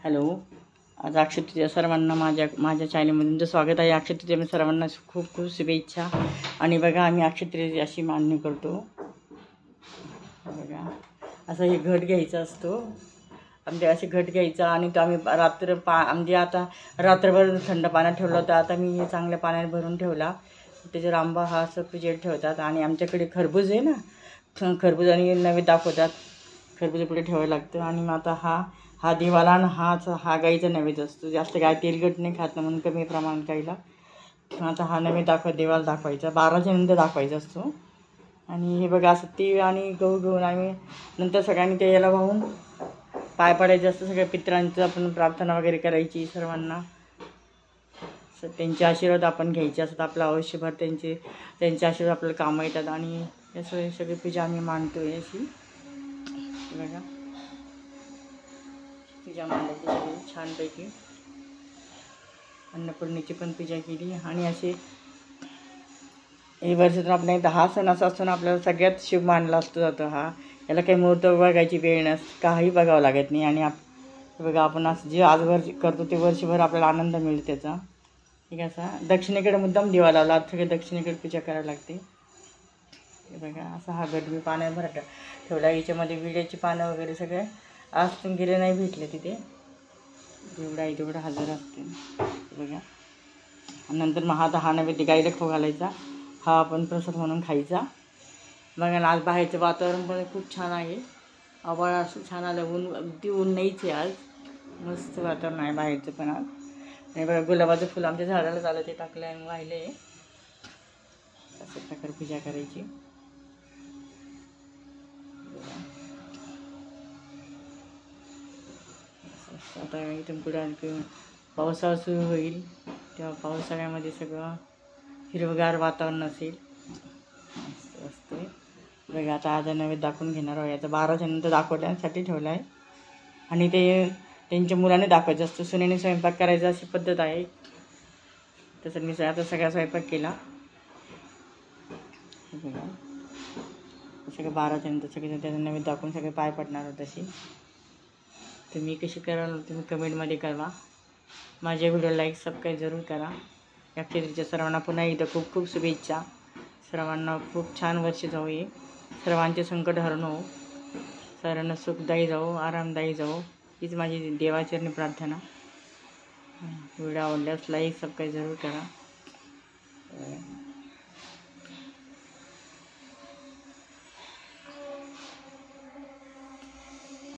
Hello, आज अक्षय तृतीया. सर्वांना माझ्या चॅनलमध्ये तुमचं स्वागत आहे. अक्षय तृतीया मी सर्वांना खूप खूप शुभेच्छा. आणि बघा, आम्ही अक्षय तृतीया अशी मान्य करतो. बघा, असं हे घट घ्यायचा असतो. आमच्या असे घट घ्यायचा आणि तो आम्ही म्हणजे आता रात्रभर थंड पाण्यात ठेवला होता. आता मी हे चांगल्या पाण्यात भरून ठेवला. त्याच्यावर आंबा हा असं पिजेट ठेवतात. आणि आमच्याकडे खरबूज आहे ना, खरबूज आणि नवे दाखवतात. खरबूज पुढे ठेवायला लागतं. आणि मग आता हा दिवाला आणि हा गाईचा नैवेद्य असतो. जास्त गाय तेलकट नाही खात ना, म्हणून कमी प्रमाणात गाईला. आता हा नैवेद्य देवाला दाखवायचा 12च्या नंतर दाखवायचा असतो. आणि हे बघा, असं तीळ आणि गहू घेऊन आम्ही नंतर सगळ्यांनी ते याला वाहून पाय पडायचं असतं. सगळ्या पितरांचं आपण प्रार्थना वगैरे करायची सर्वांना. त्यांचे आशीर्वाद आपण घ्यायचे असतात. आपलं आयुष्यभर त्यांचे आशीर्वाद आपल्याला कामं येतात. आणि असं सगळी पूजा आम्ही मानतोय. अशी बघा, पूजा मांडायची सगळी छानपैकी. अन्नपूर्णेची पण पूजा केली. आणि असे हे वर्षातून आपल्या इथं हा सण असा असतो ना, आपल्याला सगळ्यात शुभ मानला असतो जातो. याला काही मुहूर्त बघायची वेळ काही बघावं लागत नाही. आणि बघा, आपण असं जे आजवर करतो ते वर्षभर आपल्याला आनंद मिळतो त्याचा. ठीक आहे. असा दक्षिणेकडे मुद्दाम दिवा लावला, सगळे दक्षिणेकडे पूजा करावी लागते. हे बघा, असा हा घट मी पाण्यात भरत ठेवला. याच्यामध्ये विड्याची पानं वगैरे सगळे आज तुम गेले नाही भेटले तिथे. जेवढं आहे तेवढं हजर असते. बघा, नंतर मग हा नैवेद्य गाईला खाऊ घालायचा. हा आपण प्रसाद म्हणून खायचा. बघा ना, आज बाहेरचं वातावरण पण खूप छान आहे. आभाळ असं छान आलं. ऊन अगदी ऊन नाहीच आहे आज. मस्त वातावरण आहे बाहेरचं पण आज. आणि बघा, गुलाबाचं फुल आमच्या झाडाला झालं ते टाकलं आणि वाहिलं आहे. असं प्रकारे पूजा करायची. आता इथून पुढे आणखी पावसाळा सुरू होईल, तेव्हा पावसाळ्यामध्ये सगळं हिरवगार वातावरण असेल. असं असते. बघा, आता आज नैवेद्य दाखवून घेणार आहे. आता 12च्या नंतर दाखवण्यासाठी ठेवला आहे. आणि ते त्यांच्या मुलाने दाखवायचं असतं. सुनेने स्वयंपाक करायचा अशी पद्धत आहे. तसं मी आता सगळा स्वयंपाक केला. बघा, सगळं 12च्या नंतर सगळे त्याचा नैवेद्य दाखवून सगळे पाय पडणार होत. तशी तुम्ही कशी कराल तुम्ही कमेंटमध्ये कळवा. माझ्या व्हिडिओ लाईक सबस्क्राईब जरूर करा. या फिरच्या सर्वांना पुन्हा एकदा खूप खूप शुभेच्छा. सर्वांना खूप छान वर्ष जाऊ. ये सर्वांचे संकट हरण हो. सर्वांना सुखदायी जाऊ, आरामदायी जाऊ, हीच माझी देवाचरणी प्रार्थना. व्हिडिओ आवडल्यास लाईक सबस्क्राईब जरूर करा.